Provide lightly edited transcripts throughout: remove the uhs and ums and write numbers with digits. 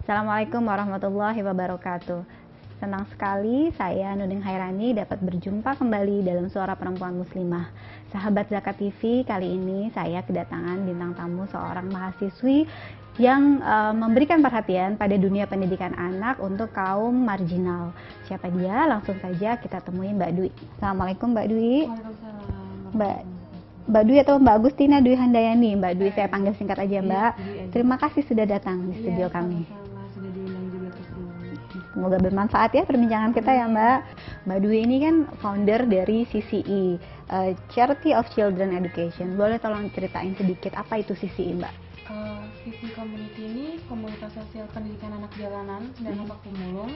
Assalamualaikum warahmatullahi wabarakatuh. Senang sekali saya Nuding Hairani dapat berjumpa kembali dalam Suara Perempuan Muslimah. Sahabat Zakat TV, kali ini saya kedatangan bintang tamu seorang mahasiswi yang memberikan perhatian pada dunia pendidikan anak untuk kaum marginal. Siapa dia? Langsung saja kita temui Mbak Dwi. Assalamualaikum Mbak Dwi. Waalaikumsalam. Mbak Dwi atau Mbak Agustina Dwi Handayani. Mbak Dwi saya panggil singkat aja Mbak. Dwi. Terima kasih sudah datang di studio kami. Sama-sama, sudah diundang juga ke sini. Semoga bermanfaat ya perbincangan kita ya Mbak. Mbak Dwi ini kan founder dari CCE, Charity of Children Education. Boleh tolong ceritain sedikit apa itu CCE Mbak? Visi Community ini komunitas sosial pendidikan anak jalanan dan Lapak Pemulung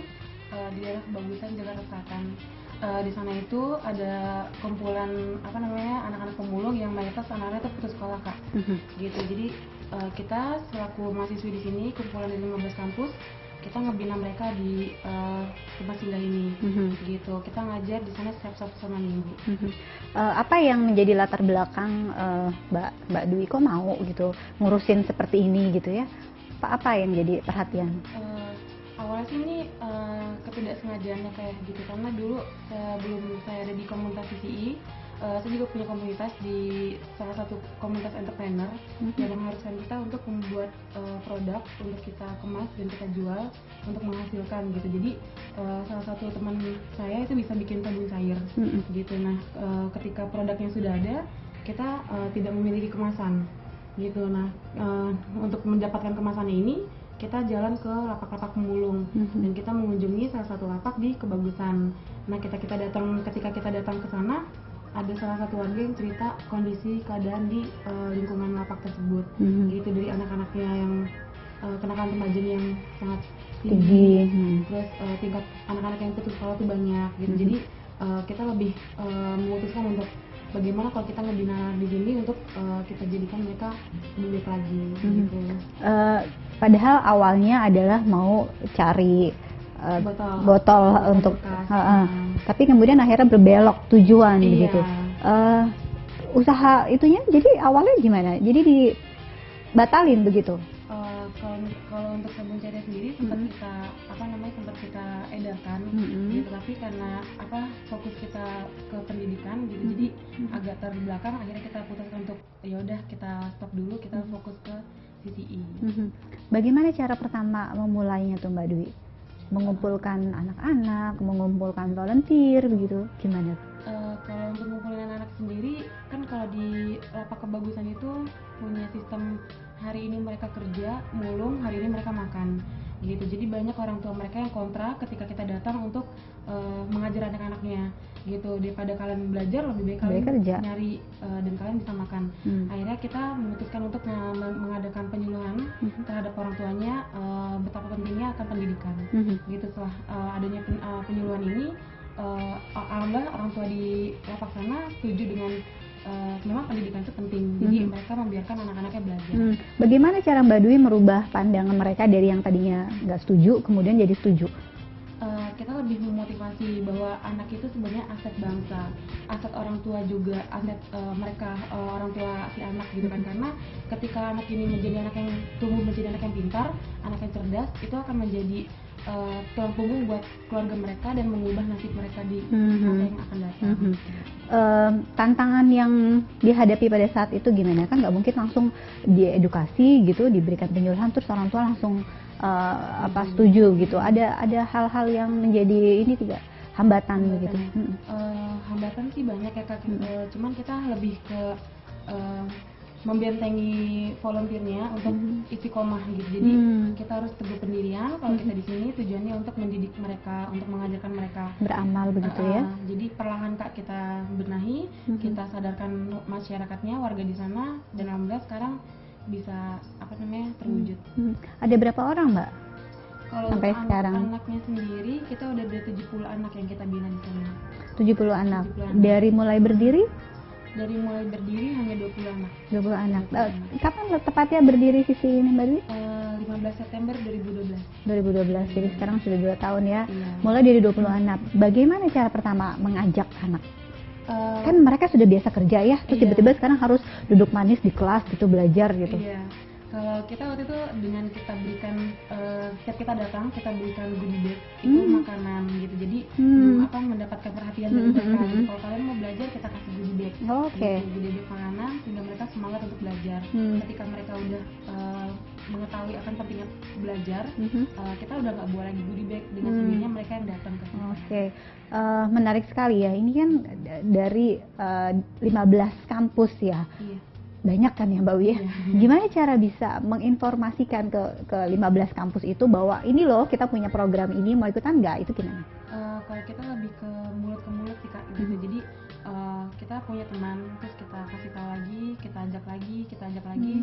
di daerah Kebagusan, Jakarta Selatan. Di sana itu ada kumpulan anak-anak pemulung yang mayoritas anak-anak itu putus sekolah Kak. Gitu. Jadi kita selaku mahasiswi di sini kumpulan dari 15 kampus, kita ngebina mereka di rumah singgah ini. Gitu. Kita ngajar di sana setiap Sabtu sama Minggu. Apa yang menjadi latar belakang Mbak Dwi kok mau gitu ngurusin seperti ini gitu ya? Apa yang jadi perhatian? Awalnya sih ini ketidaksengajaannya kayak gitu, karena dulu sebelum saya ada di komunitas CCI, saya juga punya komunitas di salah satu komunitas entrepreneur yang mengharuskan kita untuk membuat produk untuk kita kemas dan kita jual untuk menghasilkan gitu. Jadi salah satu teman saya itu bisa bikin sabun cair gitu. Nah ketika produknya sudah ada, kita tidak memiliki kemasan gitu. Nah untuk mendapatkan kemasannya ini kita jalan ke lapak-lapak pemulung dan kita mengunjungi salah satu lapak di Kebagusan. Nah ketika kita datang ke sana, ada salah satu warga yang cerita kondisi keadaan di lingkungan lapak tersebut, gitu, dari anak-anaknya yang kenakalan remajanya yang sangat tinggi, terus tingkat anak-anak yang putus sekolah itu banyak, gitu. Jadi kita lebih memutuskan untuk bagaimana kalau kita ngebina di sini untuk kita jadikan mereka lebih baik lagi, gitu. Padahal awalnya adalah mau cari botol untuk tapi kemudian akhirnya berbelok tujuan begitu. Usaha itunya jadi awalnya gimana? Jadi dibatalin begitu? Kalau untuk sabun cair sendiri sempat kita edarkan gitu, tapi karena fokus kita ke pendidikan gitu, jadi agak terbelakang, akhirnya kita putuskan untuk ya udah kita stop dulu, kita fokus ke CCI. Bagaimana cara pertama memulainya tuh Mbak Dwi? Mengumpulkan anak-anak, mengumpulkan volunteer begitu, gimana? Kalau untuk mengumpulkan anak sendiri, kan kalau di lapak Kebagusan itu punya sistem hari ini mereka kerja, mulung, hari ini mereka makan gitu. Jadi banyak orang tua mereka yang kontra ketika kita datang untuk mengajar anak-anaknya gitu. Daripada kalian belajar, lebih baik kalian kerja, nyari dan kalian bisa makan. Akhirnya kita memutuskan untuk mengadakan penyuluhan terhadap orang tuanya betapa pentingnya akan pendidikan gitu. Setelah adanya penyuluhan ini, alhamdulillah orang tua di lapak sana setuju dengan memang pendidikan itu penting, jadi mereka membiarkan anak-anaknya belajar. Bagaimana cara Mbak Dwi merubah pandangan mereka dari yang tadinya nggak setuju kemudian jadi setuju? Kita lebih memotivasi bahwa anak itu sebenarnya aset bangsa, aset orang tua juga, aset mereka, orang tua si anak gitu kan. Karena ketika anak ini menjadi anak yang tumbuh menjadi anak yang pintar, anak yang cerdas, itu akan menjadi tulang punggung buat keluarga mereka dan mengubah nasib mereka di masa yang akan datang. Tantangan yang dihadapi pada saat itu gimana? Kan nggak mungkin langsung diedukasi gitu, diberikan penyuluhan terus orang tua langsung setuju gitu. Ada hal-hal yang menjadi ini tidak hambatan begitu? Hambatan sih banyak ya Kak. Cuman kita lebih ke membentengi volunteernya untuk istiqomah gitu. Jadi kita harus teguh pendirian. Kalau kita di sini tujuannya untuk mendidik mereka, untuk mengajarkan mereka beramal begitu ya. Jadi perlahan Kak kita benahi, kita sadarkan masyarakatnya, warga di sana, dan alhamdulillah sekarang bisa terwujud. Ada berapa orang Mbak? Kalau sampai sekarang anaknya sendiri kita udah ada 70 anak yang kita bina di sana. 70 anak. Dari mulai berdiri? Dari mulai berdiri hanya 20 anak. 20 anak. Kapan tepatnya berdiri sisi ini Mbak Dwi? 15 September 2012. 2012. Jadi sekarang sudah 2 tahun ya. Iya. Mulai dari 20 anak. Bagaimana cara pertama mengajak anak? Kan mereka sudah biasa kerja ya, terus tiba-tiba sekarang harus duduk manis di kelas gitu belajar gitu. Iya. Kalau kita waktu itu dengan kita berikan setiap kita datang kita berikan goodie bag itu makanan gitu, jadi mendapatkan perhatian dari mereka. Gitu. Kalau kalian mau belajar kita kasih goodie bag, gitu, goodie bag makanan sehingga mereka semangat untuk belajar. Ketika mereka udah mengetahui akan pentingnya belajar, kita udah nggak bawa lagi goodie bag, dengan sendirinya mereka yang datang ke kita. Menarik sekali ya, ini kan dari 15 kampus ya. Iya. Banyak kan ya Mbak Wi ya? Gimana cara bisa menginformasikan ke 15 kampus itu bahwa ini loh kita punya program ini, mau ikutan nggak? Itu gimana? Kalau kita lebih ke mulut Sih Kak, gitu. Jadi kita punya teman, terus kita kasih tahu lagi, kita ajak lagi,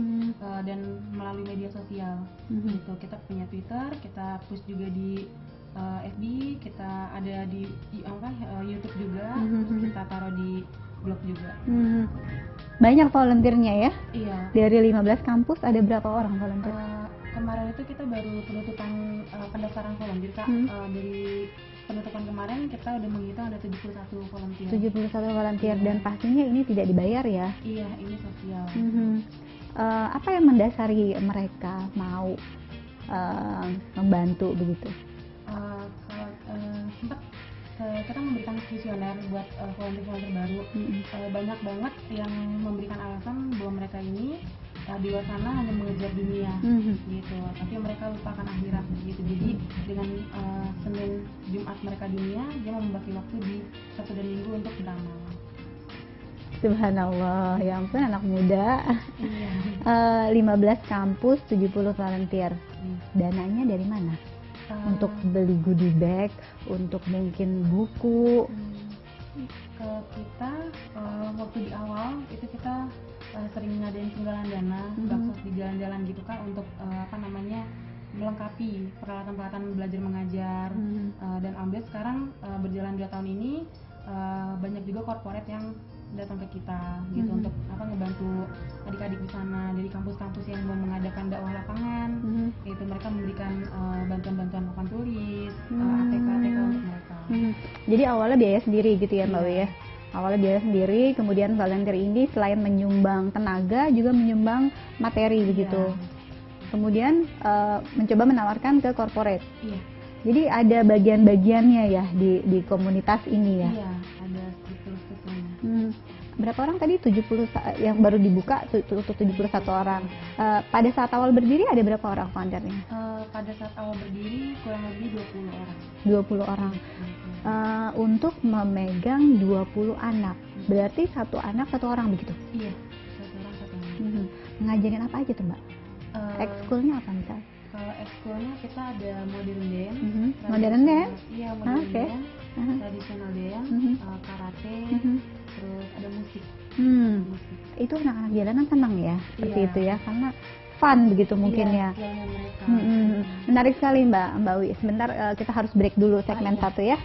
dan melalui media sosial gitu. Kita punya Twitter, kita post juga di FB, kita ada di YouTube juga, terus kita taruh di blog juga. Banyak volunteernya ya? Iya. Dari 15 kampus ada berapa orang volunteer? Kemarin itu kita baru penutupan pendaftaran volunteer Kak. Dari penutupan kemarin kita udah menghitung ada 71 volunteer. 71 volunteer, dan pastinya ini tidak dibayar ya? Iya, ini sosial. Apa yang mendasari mereka mau membantu begitu? Sempat kita memberikan kuesioner buat volunteer baru. Banyak banget yang memberikan alasan bahwa mereka ini di luar sana hanya mengejar dunia gitu, tapi mereka lupakan akhirat gitu. Jadi dengan Senin Jumat mereka dunia, dia membagi waktu di Sabtu dan Minggu untuk beramal. Subhanallah, ya ampun anak muda. 15 kampus, 70 volunteer. Dananya dari mana? Untuk beli goodie bag, untuk mungkin buku. Kalau kita waktu di awal itu kita sering ngadain penggalan dana, baksos di jalan-jalan gitu Kak, untuk melengkapi peralatan-peralatan belajar mengajar. Dan alhamdulillah sekarang berjalan 2 tahun ini banyak juga korporat yang datang ke kita gitu untuk ngebantu adik-adik di sana dari kampus-kampus yang mau mengadakan dakwah lapangan. Itu mereka memberikan bantuan-bantuan papan tulis, ATK untuk mereka. Jadi awalnya biaya sendiri gitu ya Mbak Wi ya? Awalnya biaya sendiri, kemudian volunteer ini selain menyumbang tenaga juga menyumbang materi begitu. Kemudian mencoba menawarkan ke corporate. Jadi ada bagian-bagiannya ya di komunitas ini ya? Iya, ada struktur-strukturnya. Berapa orang tadi? 70 yang baru dibuka untuk 71 orang. Pada saat awal berdiri ada berapa orang volunteernya? Pada saat awal berdiri kurang lebih 20 orang. 20 orang. Untuk memegang 20 anak. Berarti satu anak satu orang begitu? Iya, satu orang satu anak. Ngajarin apa aja tuh Mbak? Ekskulnya apa misal? Kalau ekskulnya kita ada modern dance. Modern dance? Iya, modern dance, tradisional dance, karate, terus ada musik. Itu anak-anak jalanan senang ya, seperti itu ya, karena fun begitu mungkin ya. Menarik sekali Mbak Wi. Sebentar kita harus break dulu segmen 1 ya.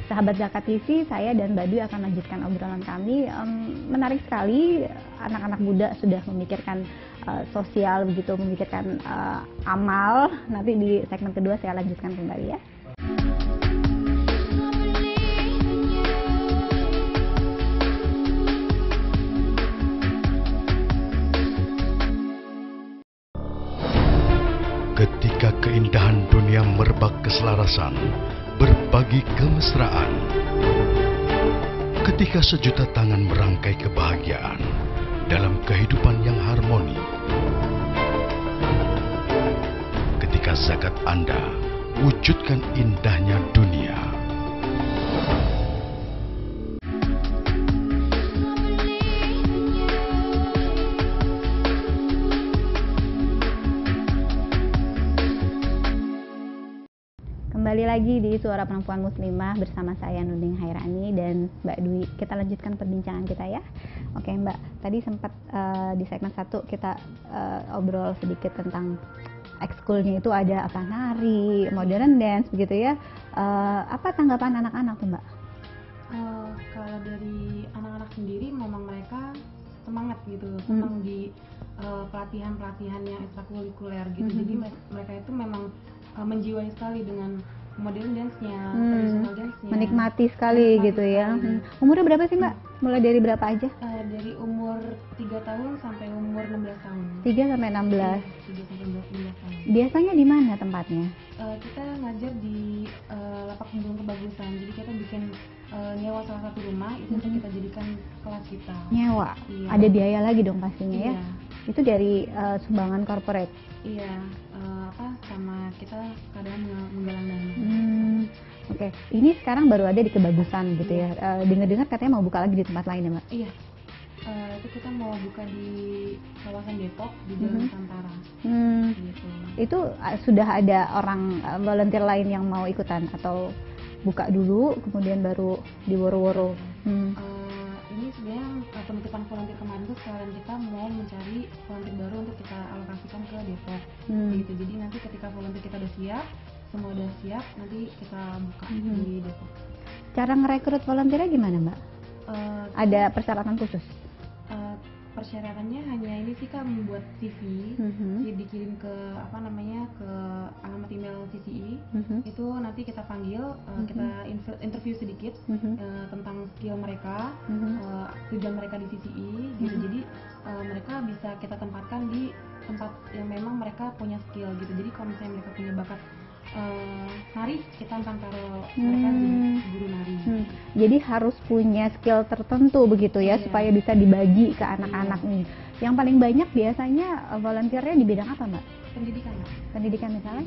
Sahabat Zakat TV, saya dan Mbak Dwi akan lanjutkan obrolan kami. Menarik sekali, anak-anak muda sudah memikirkan sosial begitu, memikirkan amal. Nanti di segmen kedua saya lanjutkan kembali ya. Ketika keindahan dunia merebak keselarasan, berbagi kemesraan. Ketika sejuta tangan merangkai kebahagiaan dalam kehidupan yang harmoni. Ketika zakat Anda wujudkan indahnya dunia. Kembali lagi di Suara Perempuan Muslimah bersama saya Nuding Hairani dan Mbak Dwi. Kita lanjutkan perbincangan kita ya. Oke Mbak, tadi sempat di segmen 1 kita obrol sedikit tentang ekskulnya itu ada apa, nari, modern dance begitu ya. Apa tanggapan anak-anak tuh Mbak? Kalau dari anak-anak sendiri memang mereka semangat gitu, senang di pelatihan-pelatihan yang ekstrakurikuler gitu. Jadi mereka itu memang menjiwai sekali dengan modern dance-nya, traditional dance-nya. Menikmati sekali gitu ya. Umurnya berapa sih Mbak? Mulai dari berapa aja? Dari umur 3 tahun sampai umur 16 tahun. 3 sampai 16. 3 sampai 16 tahun. Biasanya di mana tempatnya? Kita ngajar di lapak pemulung kebagusan. Jadi kita bikin nyewa salah satu rumah itu untuk kita jadikan kelas kita. Nyewa. Iya. Ada biaya lagi dong pastinya ya. Iya. Itu dari sumbangan corporate. Iya, sama kita kadang menggalang dana. Oke. Ini sekarang baru ada di Kebagusan gitu ya. Dengar-dengar katanya mau buka lagi di tempat lain ya, Mbak? Iya, itu kita mau buka di kawasan Depok di Jalan Nusantara. Gitu. Itu sudah ada orang volunteer lain yang mau ikutan atau buka dulu kemudian baru diworo-woro? Ini sebenarnya penutupan volunteer kemarin tuh sekalian kita mau mencari volunteer baru untuk kita alokasikan ke Depok. Gitu. Jadi nanti ketika volunteer kita udah siap, semua udah siap, nanti kita buka di Depok. Cara ngerekrut volunteernya gimana, Mbak? Ada persyaratan khusus? Persyaratannya hanya ini sih Kak, membuat CV, dikirim ke ke alamat email CCI. Itu nanti kita panggil, kita interview sedikit tentang skill mereka, tujuan mereka di CCI gitu. Jadi mereka bisa kita tempatkan di tempat yang memang mereka punya skill gitu. Jadi kalau misalnya mereka punya bakat nari, kita akan taruh mereka jadi guru nari. Jadi harus punya skill tertentu begitu ya, supaya bisa dibagi ke anak-anak nih. Yang paling banyak biasanya volunteernya di bidang apa, Mbak? Pendidikan. Pendidikan misalnya?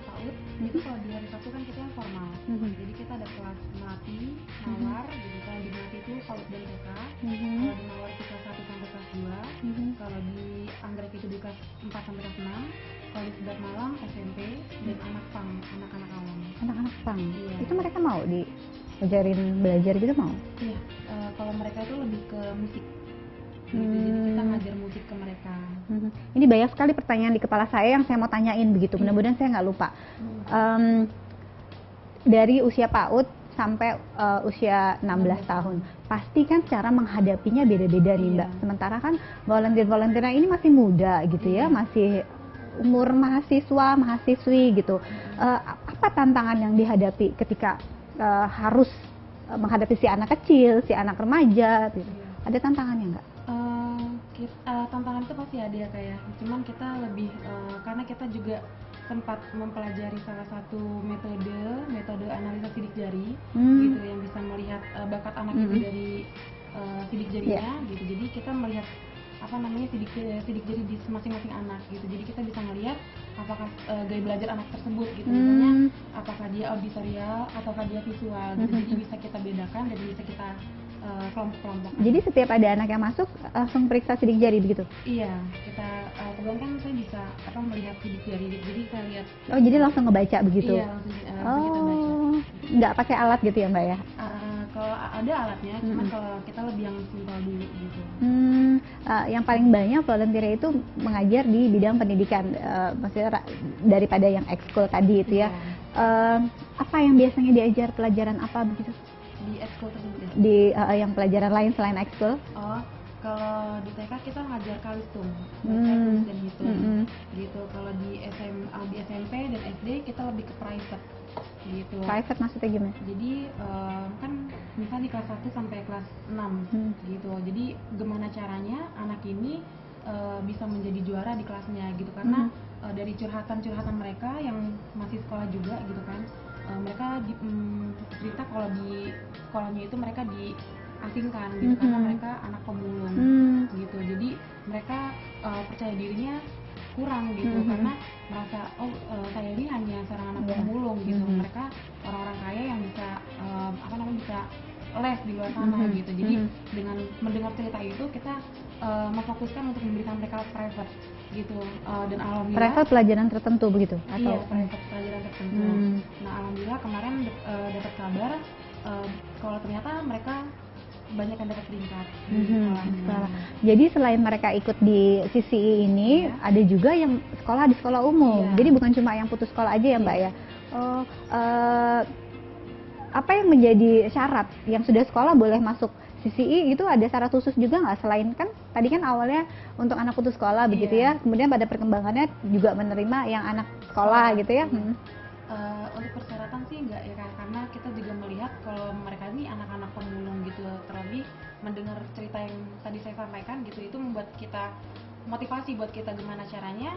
PAUD itu kalau di hari Sabtu kan kita yang formal. Jadi kita ada kelas melati, mawar, jadi kalau di melati itu PAUD dan TK. Kalau di mawar itu kelas 1 sampai kelas 2. Kalau di anggrek itu di kelas 4 sampai kelas 6. Kalau di Sedat Malam SMP dan anak PAM, anak-anak awam. Anak-anak PAM? Iya. Itu mereka mau diajarin belajar gitu mau? Iya, kalau mereka itu lebih ke musik. Jadi kita ngajar musik ke mereka. Ini banyak sekali pertanyaan di kepala saya yang saya mau tanyain begitu. Mudah-mudahan saya nggak lupa. Dari usia PAUD sampai usia 16 tahun, pasti kan cara menghadapinya beda-beda nih, Mbak. Sementara kan volunteer-volunteernya ini masih muda gitu ya, masih umur mahasiswi gitu. Apa tantangan yang dihadapi ketika harus menghadapi si anak kecil, si anak remaja gitu? Ada tantangannya nggak? Tantangan itu pasti ada ya kayak. Cuman kita lebih karena kita juga sempat mempelajari salah satu metode analisa sidik jari gitu, yang bisa melihat bakat anak itu dari sidik jarinya gitu. Jadi kita melihat sidik jari di masing-masing anak gitu. Jadi kita bisa melihat apakah gaya belajar anak tersebut gitu, misalnya apakah dia auditorial ataukah dia visual gitu. Jadi bisa kita bedakan dan bisa kita kelompok-kelompok. Jadi setiap ada anak yang masuk langsung periksa sidik jari begitu? Iya, kita kebetulan kan saya bisa melihat sidik jari, jadi saya lihat. Oh, jadi langsung ngebaca begitu? Iya, langsung kita baca. Nggak pakai alat gitu ya, Mbak ya? Kalau ada alatnya, cuman kalau kita lebih yang simpel dulu gitu. Yang paling banyak volunteer itu mengajar di bidang pendidikan, maksudnya daripada yang ekskul tadi itu ya. Apa yang biasanya diajar, pelajaran apa begitu? Di ekskul tersebut ya? Di yang pelajaran lain selain ekskul? Oh, kalau di TK kita ngajar kalistung, tulis dan hitung gitu. Kalau di SMP dan SD kita lebih ke private gitu. Private maksudnya gimana? Jadi kan misalnya di kelas 1 sampai kelas 6 gitu. Jadi gimana caranya anak ini bisa menjadi juara di kelasnya gitu, karena dari curhatan mereka yang masih sekolah juga gitu kan. Mereka cerita kalau di sekolahnya itu mereka diasingkan gitu, karena mereka anak pemulung gitu. Jadi mereka percaya dirinya kurang gitu, karena merasa saya ini hanya seorang anak pemulung gitu. Mereka orang-orang kaya yang bisa bisa les di luar sana gitu. Jadi dengan mendengar cerita itu kita memfokuskan untuk memberikan mereka private gitu, dan alhamdulillah private pelajaran tertentu begitu atau? Iya, private pelajaran tertentu. Nah, alhamdulillah kemarin dapat kabar kalau ternyata mereka banyak yang dapat peringkat. Jadi selain mereka ikut di CCI ini, ada juga yang sekolah di sekolah umum. Jadi bukan cuma yang putus sekolah aja ya, Mbak ya. Apa yang menjadi syarat yang sudah sekolah boleh masuk CCI itu? Ada syarat khusus juga nggak, selain kan tadi kan awalnya untuk anak putus sekolah begitu ya, kemudian pada perkembangannya juga menerima yang anak sekolah gitu ya? Untuk persyaratan sih enggak ya, karena kita juga melihat kalau mereka ini anak-anak pemulung gitu, terlebih buat kita, motivasi buat kita gimana caranya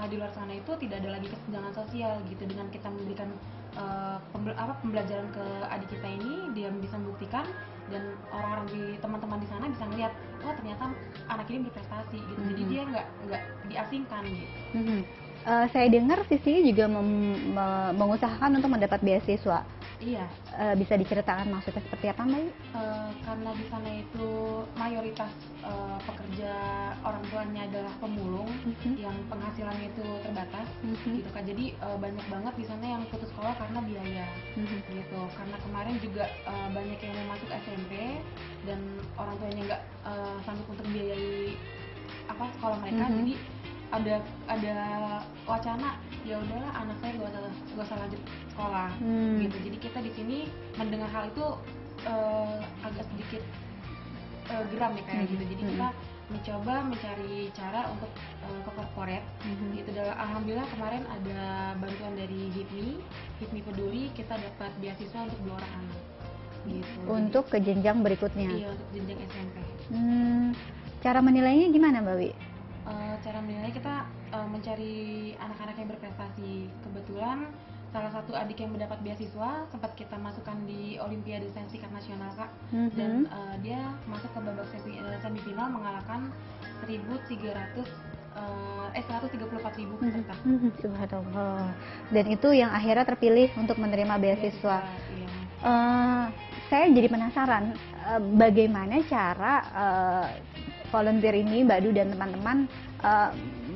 di luar sana itu tidak ada lagi kesenjangan sosial gitu, dengan kita memberikan pembelajaran ke adik kita ini, dia bisa membuktikan dan orang-orang di teman-teman di sana bisa ngeliat, oh ternyata anak ini berprestasi gitu. Jadi dia nggak diasingkan gitu. Saya dengar Sisi juga mengusahakan untuk mendapat beasiswa. Iya. Bisa diceritakan maksudnya seperti apa, Mbak? Karena di sana itu mayoritas pekerja orang tuanya adalah pemulung yang penghasilannya itu terbatas, gitu kan. Jadi banyak banget di sana yang putus sekolah karena biaya, gitu. Karena kemarin juga banyak yang mau masuk SMP dan orang tuanya nggak sanggup untuk biayai sekolah mereka, jadi ada wacana ya udahlah anak saya gak usah lanjut sekolah, gitu. Jadi kita di sini mendengar hal itu agak sedikit geram ya kayak gitu. Jadi kita mencoba mencari cara untuk ke corporate, gitu. Dan alhamdulillah kemarin ada bantuan dari HIPMI Peduli, kita dapat beasiswa untuk 2 orang anak, gitu. Untuk ke jenjang berikutnya. Iya, untuk jenjang SMP. Cara menilainya gimana, Mbak Wi? Cara menilai kita mencari anak-anak yang berprestasi. Kebetulan salah satu adik yang mendapat beasiswa sempat kita masukkan di Olimpiade Sains Tingkat Nasional, Kak. Dan dia masuk ke babak semifinal mengalahkan 134.000 peserta. Subhanallah. Dan itu yang akhirnya terpilih untuk menerima beasiswa. Iya. Saya jadi penasaran bagaimana cara volunteer ini, Mbak Du dan teman-teman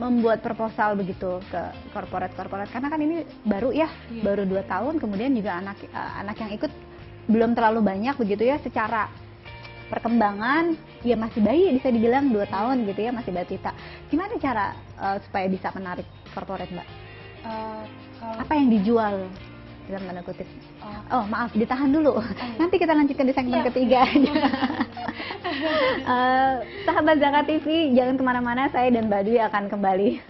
membuat proposal begitu ke korporat karena kan ini baru ya, baru 2 tahun, kemudian juga anak yang ikut belum terlalu banyak begitu ya, secara perkembangan ya masih bayi, bisa dibilang 2 tahun gitu ya, masih batita. Gimana cara supaya bisa menarik korporat, Mbak? Apa yang dijual dalam tanda kutip? Oh maaf, ditahan dulu. Nanti kita lanjutkan di segmen ketiga. Sahabat Zakat TV, jangan kemana-mana, saya dan Mbak Dwi akan kembali.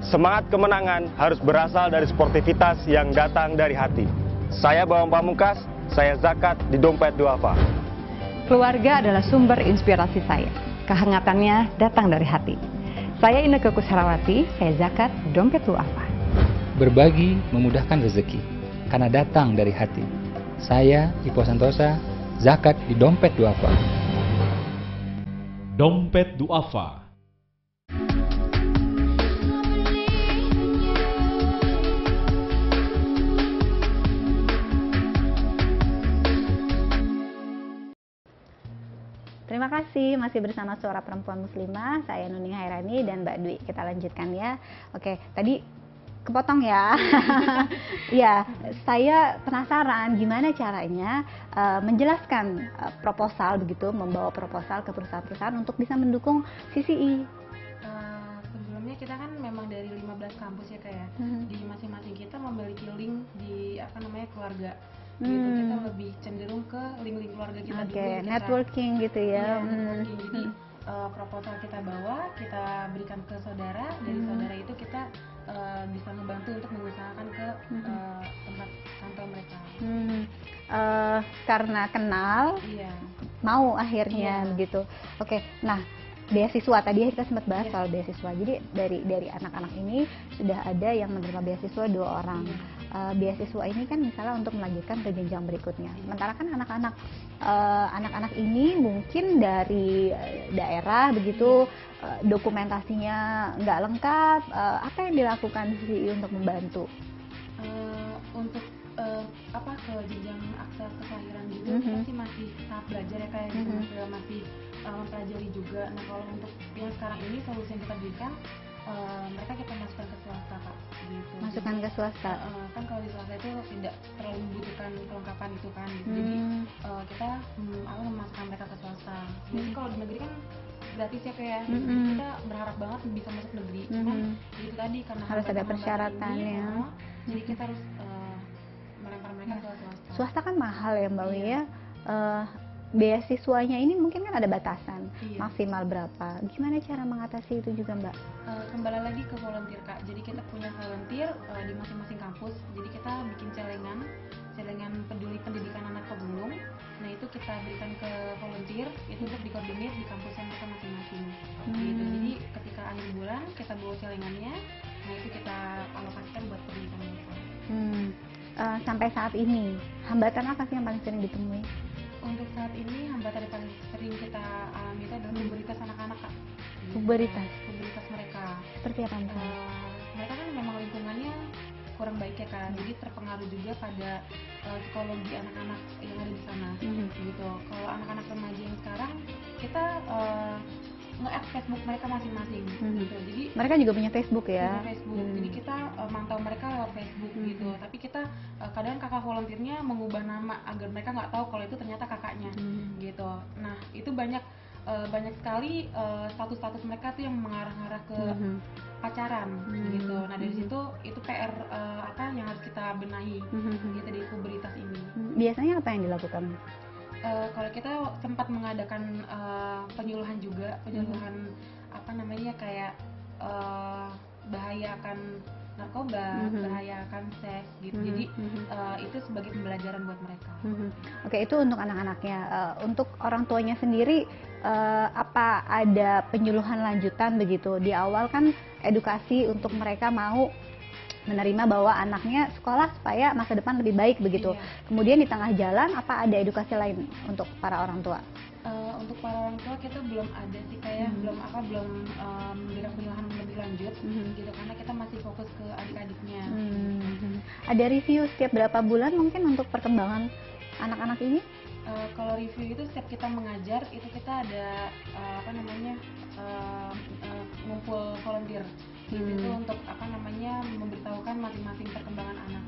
Semangat kemenangan harus berasal dari sportivitas yang datang dari hati. Saya Bawang Pamungkas, saya zakat di Dompet Duafa. Keluarga adalah sumber inspirasi saya. Kehangatannya datang dari hati. Saya Inneke Kusharawati, saya zakat Dompet Duafa. Berbagi memudahkan rezeki, karena datang dari hati. Saya Ipo Santosa, zakat di Dompet Duafa. Dompet Duafa. Terima kasih, masih bersama Suara Perempuan Muslimah, saya Nuning Hairani dan Mbak Dwi. Kita lanjutkan ya. Oke, tadi kepotong ya. Ya, saya penasaran gimana caranya menjelaskan proposal begitu, membawa proposal ke perusahaan-perusahaan untuk bisa mendukung CCI. Sebelumnya kita kan memang dari 15 kampus ya kayak di masing-masing kita memiliki link di keluarga. Gitu, kita lebih cenderung ke link-link keluarga kita dulu. Oke, networking gitu ya. Networking. Jadi proposal kita bawa, kita berikan ke saudara, dari saudara itu kita bisa membantu untuk mengusahakan ke tempat kantor mereka. Karena kenal, mau akhirnya begitu. Oke, nah beasiswa tadi kita sempat bahas soal beasiswa. Jadi dari anak-anak ini sudah ada yang menerima beasiswa 2 orang. Beasiswa ini kan misalnya untuk melanjutkan ke jenjang berikutnya. Sementara kan anak-anak ini mungkin dari daerah begitu, dokumentasinya nggak lengkap. Apa yang dilakukan sih untuk membantu? Untuk ke jenjang akta kelahiran gitu, kita masih tahap belajar ya kayak gitu, masih mempelajari juga. Nah kalau untuk yang sekarang ini solusi yang kita berikan, mereka kita masukkan ke swasta, Kak, gitu. Masukkan ke swasta. Kan kalau di swasta itu tidak terlalu membutuhkan kelengkapan itu kan, gitu. Jadi kita memasukkan mereka ke swasta. Biasanya kalau di negeri kan gratis ya kayak, jadi kita berharap banget bisa masuk negeri. Cuman itu tadi karena harus ada persyaratannya. Jadi kita harus melempar mereka ke swasta. Swasta kan mahal ya Mbak Wi ya. beasiswanya ini mungkin kan ada batasan, Iya. maksimal berapa? Gimana cara mengatasi itu juga Mbak? Kembali lagi ke volunteer Kak. Jadi kita punya volunteer di masing-masing kampus. Jadi kita bikin celengan peduli pendidikan anak pemulung. Nah itu kita berikan ke volunteer itu untuk dikoordinir di kampusnya mereka masing-masing. Gitu. Jadi ketika akhir bulan kita bawa celengannya, nah itu kita alokasikan buat pendidikan mereka. Sampai saat ini hambatan apa sih yang paling sering ditemui? Untuk saat ini hambatan yang paling sering kita alami itu adalah mobilitas anak-anak Kak. Mobilitas? Mobilitas mereka. Seperti apa Mbak? Mereka kan memang lingkungannya kurang baik ya Kak, jadi terpengaruh juga pada psikologi anak-anak yang ada di sana. Gitu. Kalau anak-anak remaja yang sekarang kita nge-add Facebook mereka masing-masing. Gitu. Jadi mereka juga punya Facebook ya? Punya Facebook. Jadi kita mantau mereka lewat Facebook gitu. Tapi kita kadang kakak volunteernya mengubah nama agar mereka nggak tahu kalau itu ternyata kakaknya. Gitu. Nah itu banyak sekali status-status mereka tuh yang mengarah-arah ke pacaran gitu. Nah dari situ itu PR apa yang harus kita benahi gitu di pubertas ini. Biasanya apa yang dilakukan? Kalau kita sempat mengadakan penyuluhan juga, apa namanya kayak bahaya akan narkoba, bahaya akan seks gitu. Jadi itu sebagai pembelajaran buat mereka. Oke, itu untuk anak-anaknya. Untuk orang tuanya sendiri, apa ada penyuluhan lanjutan begitu? Di awal kan edukasi untuk mereka mau menerima bahwa anaknya sekolah supaya masa depan lebih baik begitu. Iya. Kemudian di tengah jalan apa ada edukasi lain untuk para orang tua? Untuk para orang tua kita belum ada sih kayak belum memberikan penyuluhan lebih lanjut gitu karena kita masih fokus ke adik-adiknya. Ada review setiap berapa bulan mungkin untuk perkembangan anak-anak ini? Kalau review itu setiap kita mengajar itu kita ada ngumpul volunteer itu untuk memberitahukan masing-masing perkembangan anak.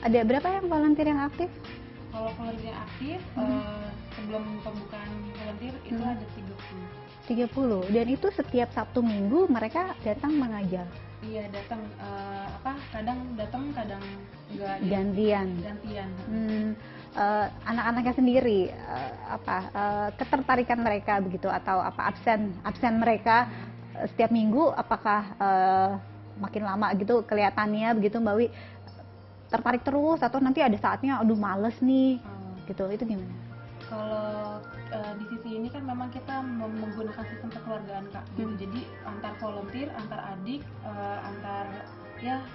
Ada berapa yang volunteer yang aktif? Kalau volunteer yang aktif sebelum pembukaan volunteer itu ada 30. Dan itu setiap Sabtu Minggu mereka datang mengajar. Iya datang kadang datang kadang enggak gantian. Anak-anaknya sendiri ketertarikan mereka begitu atau absen mereka setiap minggu apakah makin lama gitu kelihatannya begitu Mbak Wi tertarik terus atau nanti ada saatnya aduh males nih gitu, itu gimana? Kalau di sisi ini kan memang kita menggunakan sistem kekeluargaan Kak gitu. Jadi antar volunteer, antar adik,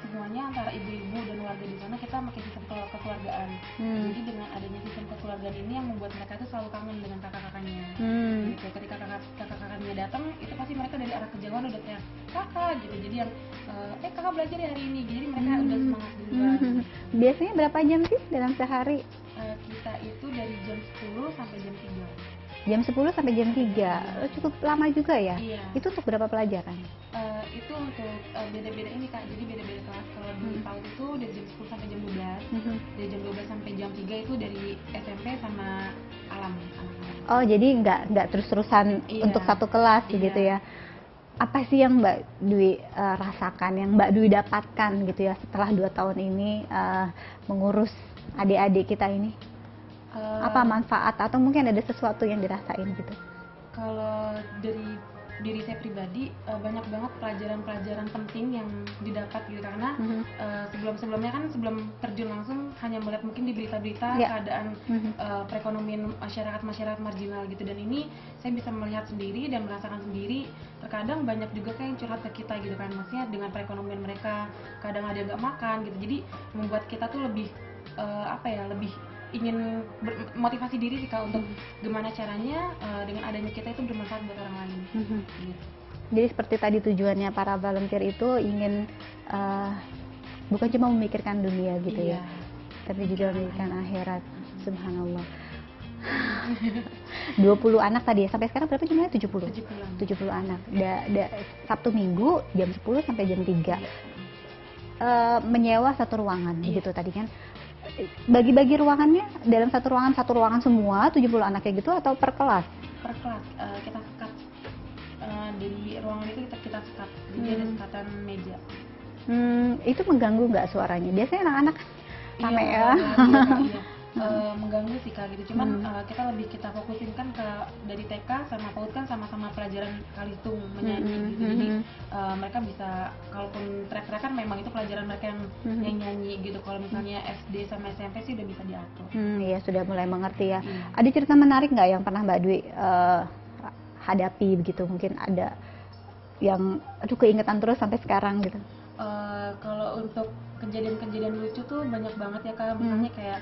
semuanya antara ibu-ibu dan warga di sana kita pakai sistem kekeluargaan. Jadi dengan adanya sistem kekeluargaan ini yang membuat mereka itu selalu kangen dengan kakak-kakaknya. Gitu. Ketika kakak-kakaknya datang, itu pasti mereka dari arah kejauhan udah kayak kakak gitu. Jadi yang kakak belajar ya hari ini. Jadi mereka udah semangat duluan. Biasanya berapa jam sih dalam sehari? Kita itu dari jam 10 sampai jam 3. Jam 10 sampai jam 3, cukup lama juga ya? Iya. Itu untuk berapa pelajaran? Itu untuk beda-beda ini Kak, jadi beda-beda kelas. Kalau di PAUD itu dari jam 10 sampai jam 12, dari jam 12 sampai jam 3 itu dari SMP sama alam anak-anak. Oh jadi nggak terus-terusan untuk satu kelas begitu ya? Apa sih yang Mbak Dwi rasakan, yang Mbak Dwi dapatkan gitu ya setelah 2 tahun ini mengurus adik-adik kita ini? Apa manfaat atau mungkin ada sesuatu yang dirasain gitu? Kalau dari diri saya pribadi banyak banget pelajaran-pelajaran penting yang didapat gitu karena sebelum-sebelumnya kan sebelum terjun langsung hanya melihat mungkin di berita-berita keadaan perekonomian masyarakat marginal gitu, dan ini saya bisa melihat sendiri dan merasakan sendiri. Terkadang banyak juga kayak yang curhat ke kita gitu kan, maksudnya dengan perekonomian mereka kadang ada yang nggak makan gitu, jadi membuat kita tuh lebih lebih ingin motivasi diri sih Kak untuk gimana caranya dengan adanya kita itu bermanfaat buat orang lain. Gitu. Jadi seperti tadi tujuannya para volunteer itu ingin bukan cuma memikirkan dunia gitu ya, tapi juga memikirkan akhirat. Subhanallah. 20 anak tadi ya, sampai sekarang berapa jumlahnya? 70 anak. Sabtu Minggu jam 10 sampai jam 3. Menyewa satu ruangan gitu tadi kan. Bagi-bagi ruangannya dalam satu ruangan semua 70 anaknya gitu atau per kelas? Per kelas kita sekat di ruangan itu kita sekat, jadi ada sekatan meja. Itu mengganggu nggak suaranya? Biasanya anak-anak rame ya. mengganggu sih Kak gitu. Cuman kita fokusin kan ke dari TK sama PAUD kan sama-sama pelajaran kalistung menyanyi gitu. Jadi mereka bisa, kalaupun track-track kan memang itu pelajaran mereka yang nyanyi gitu. Kalau misalnya SD sama SMP sih udah bisa diatur. Iya, sudah mulai mengerti ya. Ada cerita menarik nggak yang pernah Mbak Dwi hadapi begitu? Mungkin ada yang keingetan terus sampai sekarang gitu. Kalau untuk kejadian-kejadian lucu tuh banyak banget ya Kak. Misalnya kayak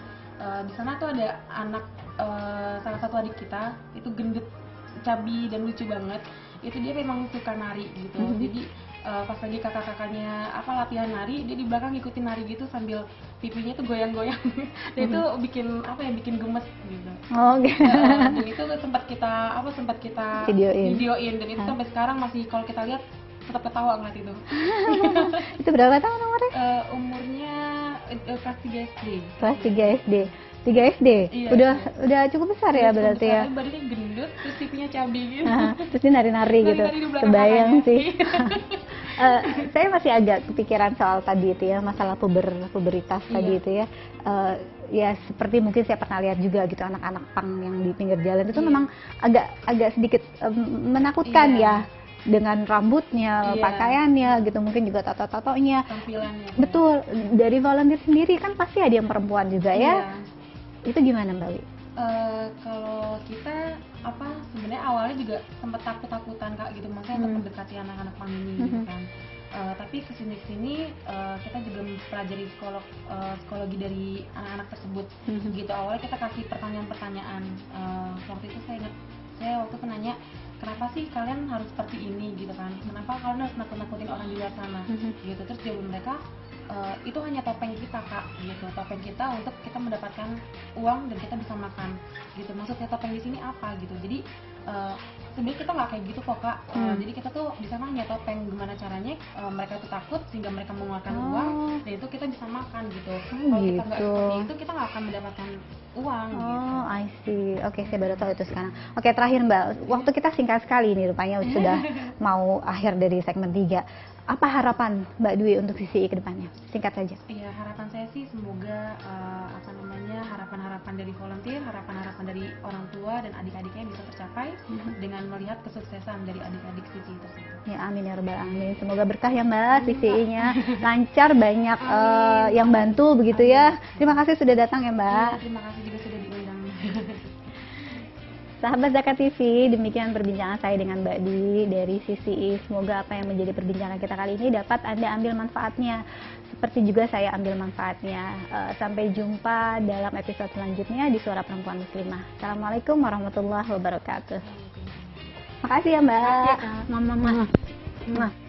di sana tuh ada anak salah satu adik kita itu gendut, cabi dan lucu banget. Itu dia memang suka nari gitu. Jadi pas lagi kakak-kakaknya latihan nari, dia di belakang ngikutin nari gitu sambil pipinya tuh goyang-goyang. Dan itu bikin gemes gitu. Dan itu sempat kita videoin dan itu sampai sekarang masih kalau kita lihat tetap ketawa ngeliat itu. Itu berapa tahun umurnya? Umurnya kelas 3 SD. Kelas 3 SD. 3 SD? Iya, udah cukup besar ya berarti ya? Badannya gendut, terus pipinya cabi gitu. Terus dia nari-nari gitu. Kebayang sih. Saya masih agak kepikiran soal tadi itu ya, masalah puberitas tadi itu ya. Ya seperti mungkin saya pernah lihat juga gitu anak-anak pang yang di pinggir jalan itu memang agak sedikit menakutkan ya. Dengan rambutnya, pakaiannya gitu, mungkin juga tato-tatonya, tampilannya. Betul, dari volunteer sendiri kan pasti ada yang perempuan juga ya. Itu gimana Mbak Wi? Kalau kita sebenarnya awalnya juga sempat takut-takutan Kak gitu, maksudnya untuk mendekati anak-anak pang ini gitu kan. Tapi kesini kita juga mempelajari psikologi dari anak-anak tersebut gitu. Awalnya kita kasih pertanyaan-pertanyaan. Waktu itu saya ingat, saya waktu itu nanya, kenapa sih kalian harus seperti ini gitu kan? Kenapa kalian harus nakut-nakutin orang di luar sana gitu? Terus jawaban mereka, itu hanya topeng kita Kak gitu. Topeng kita untuk kita mendapatkan uang dan kita bisa makan gitu. Maksudnya topeng di sini apa gitu. Jadi sebenarnya kita nggak kayak gitu kok Kak. Jadi kita tuh di sana hanya topeng, gimana caranya mereka tuh takut sehingga mereka mengeluarkan uang dan itu kita bisa makan gitu. Kalau kita nggak seperti itu, kita nggak akan mendapatkan uang gitu. I see. Oke, saya baru tahu itu sekarang. Oke, terakhir Mbak, waktu kita singkat sekali nih, rupanya sudah mau akhir dari segmen 3. Apa harapan Mbak Dwi untuk CCI ke depannya? Singkat saja. Iya, harapan saya sih semoga harapan-harapan dari volunteer, harapan-harapan dari orang tua dan adik-adiknya bisa tercapai dengan melihat kesuksesan dari adik-adik CCI tersebut. Ya, amin ya rabbal alamin. Semoga berkah ya Mbak, CCI-nya lancar, banyak yang bantu begitu ya. Terima kasih sudah datang ya Mbak. Ya, terima kasih juga sudah diundang. Sahabat Zakat TV, demikian perbincangan saya dengan Mbak Dwi dari CCI. Semoga apa yang menjadi perbincangan kita kali ini dapat Anda ambil manfaatnya, seperti juga saya ambil manfaatnya. Sampai jumpa dalam episode selanjutnya di Suara Perempuan Muslimah. Assalamualaikum warahmatullahi wabarakatuh. Makasih ya Mbak. Mama.